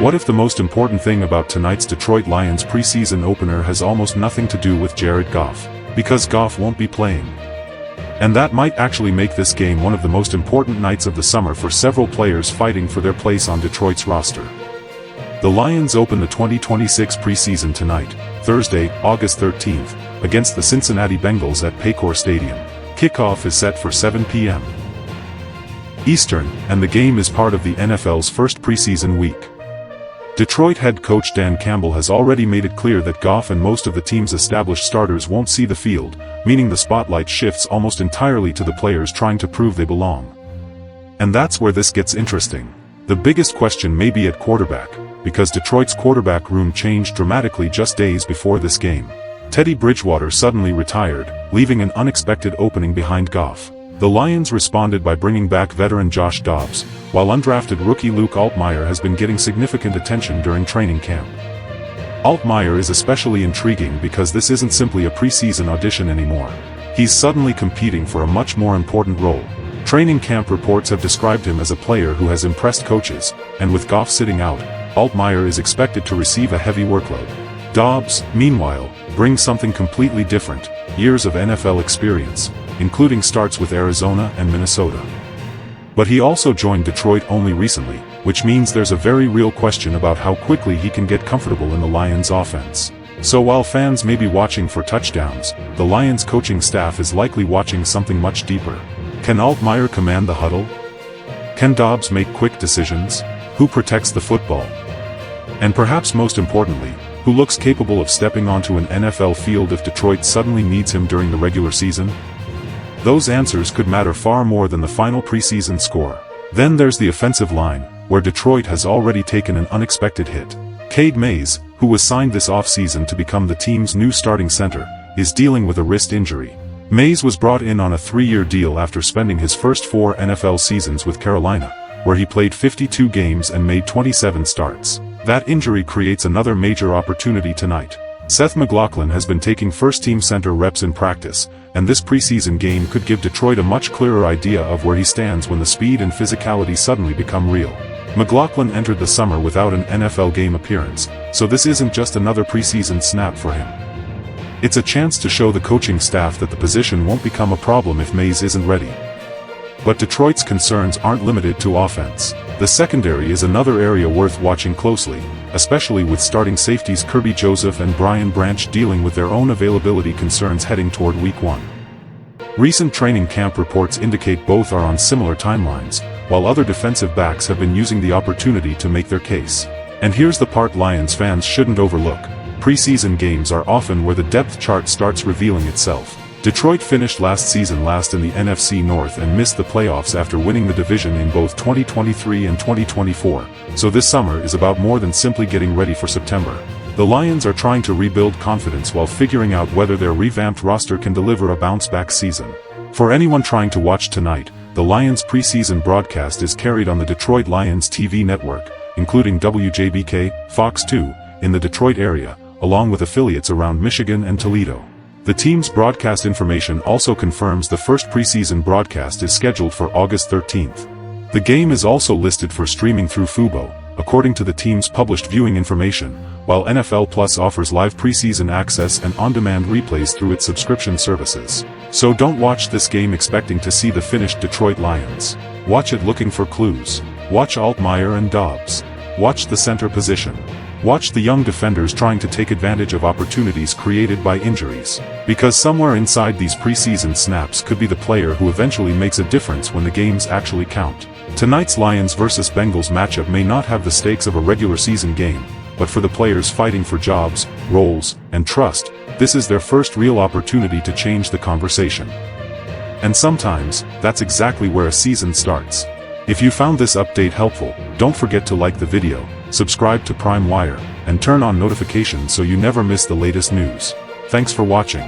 What if the most important thing about tonight's Detroit Lions preseason opener has almost nothing to do with Jared Goff? Because Goff won't be playing. And that might actually make this game one of the most important nights of the summer for several players fighting for their place on Detroit's roster. The Lions open the 2026 preseason tonight, Thursday, August 13th, against the Cincinnati Bengals at Paycor Stadium. Kickoff is set for 7 p.m. Eastern, and the game is part of the NFL's first preseason week. Detroit head coach Dan Campbell has already made it clear that Goff and most of the team's established starters won't see the field, meaning the spotlight shifts almost entirely to the players trying to prove they belong. And that's where this gets interesting. The biggest question may be at quarterback, because Detroit's quarterback room changed dramatically just days before this game. Teddy Bridgewater suddenly retired, leaving an unexpected opening behind Goff. The Lions responded by bringing back veteran Josh Dobbs, while undrafted rookie Luke Altmyer has been getting significant attention during training camp. Altmyer is especially intriguing because this isn't simply a preseason audition anymore. He's suddenly competing for a much more important role. Training camp reports have described him as a player who has impressed coaches, and with Goff sitting out, Altmyer is expected to receive a heavy workload. Dobbs, meanwhile, brings something completely different: years of NFL experience, including starts with Arizona and Minnesota. But he also joined Detroit only recently, which means there's a very real question about how quickly he can get comfortable in the Lions' offense. So while fans may be watching for touchdowns, the Lions coaching staff is likely watching something much deeper. Can Altmyer command the huddle? Can Dobbs make quick decisions? Who protects the football? And perhaps most importantly, who looks capable of stepping onto an NFL field if Detroit suddenly needs him during the regular season? Those answers could matter far more than the final preseason score. Then there's the offensive line, where Detroit has already taken an unexpected hit. Cade Mays, who was signed this offseason to become the team's new starting center, is dealing with a wrist injury. Mays was brought in on a 3-year deal after spending his first 4 NFL seasons with Carolina, where he played 52 games and made 27 starts. That injury creates another major opportunity tonight. Seth McLaughlin has been taking first-team center reps in practice, and this preseason game could give Detroit a much clearer idea of where he stands when the speed and physicality suddenly become real. McLaughlin entered the summer without an NFL game appearance, so this isn't just another preseason snap for him. It's a chance to show the coaching staff that the position won't become a problem if Mays isn't ready. But Detroit's concerns aren't limited to offense. The secondary is another area worth watching closely, especially with starting safeties Kerby Joseph and Brian Branch dealing with their own availability concerns heading toward Week 1. Recent training camp reports indicate both are on similar timelines, while other defensive backs have been using the opportunity to make their case. And here's the part Lions fans shouldn't overlook: preseason games are often where the depth chart starts revealing itself. Detroit finished last season last in the NFC North and missed the playoffs after winning the division in both 2023 and 2024, so this summer is about more than simply getting ready for September. The Lions are trying to rebuild confidence while figuring out whether their revamped roster can deliver a bounce-back season. For anyone trying to watch tonight, the Lions preseason broadcast is carried on the Detroit Lions TV network, including WJBK, Fox 2, in the Detroit area, along with affiliates around Michigan and Toledo. The team's broadcast information also confirms the first preseason broadcast is scheduled for August 13th. The game is also listed for streaming through Fubo, according to the team's published viewing information, while NFL Plus offers live preseason access and on-demand replays through its subscription services. So don't watch this game expecting to see the finished Detroit Lions. Watch it looking for clues. Watch Altmyer and Dobbs. Watch the center position. Watch the young defenders trying to take advantage of opportunities created by injuries. Because somewhere inside these preseason snaps could be the player who eventually makes a difference when the games actually count. Tonight's Lions vs. Bengals matchup may not have the stakes of a regular season game, but for the players fighting for jobs, roles, and trust, this is their first real opportunity to change the conversation. And sometimes, that's exactly where a season starts. If you found this update helpful, don't forget to like the video, subscribe to Prime Wire, and turn on notifications so you never miss the latest news. Thanks for watching.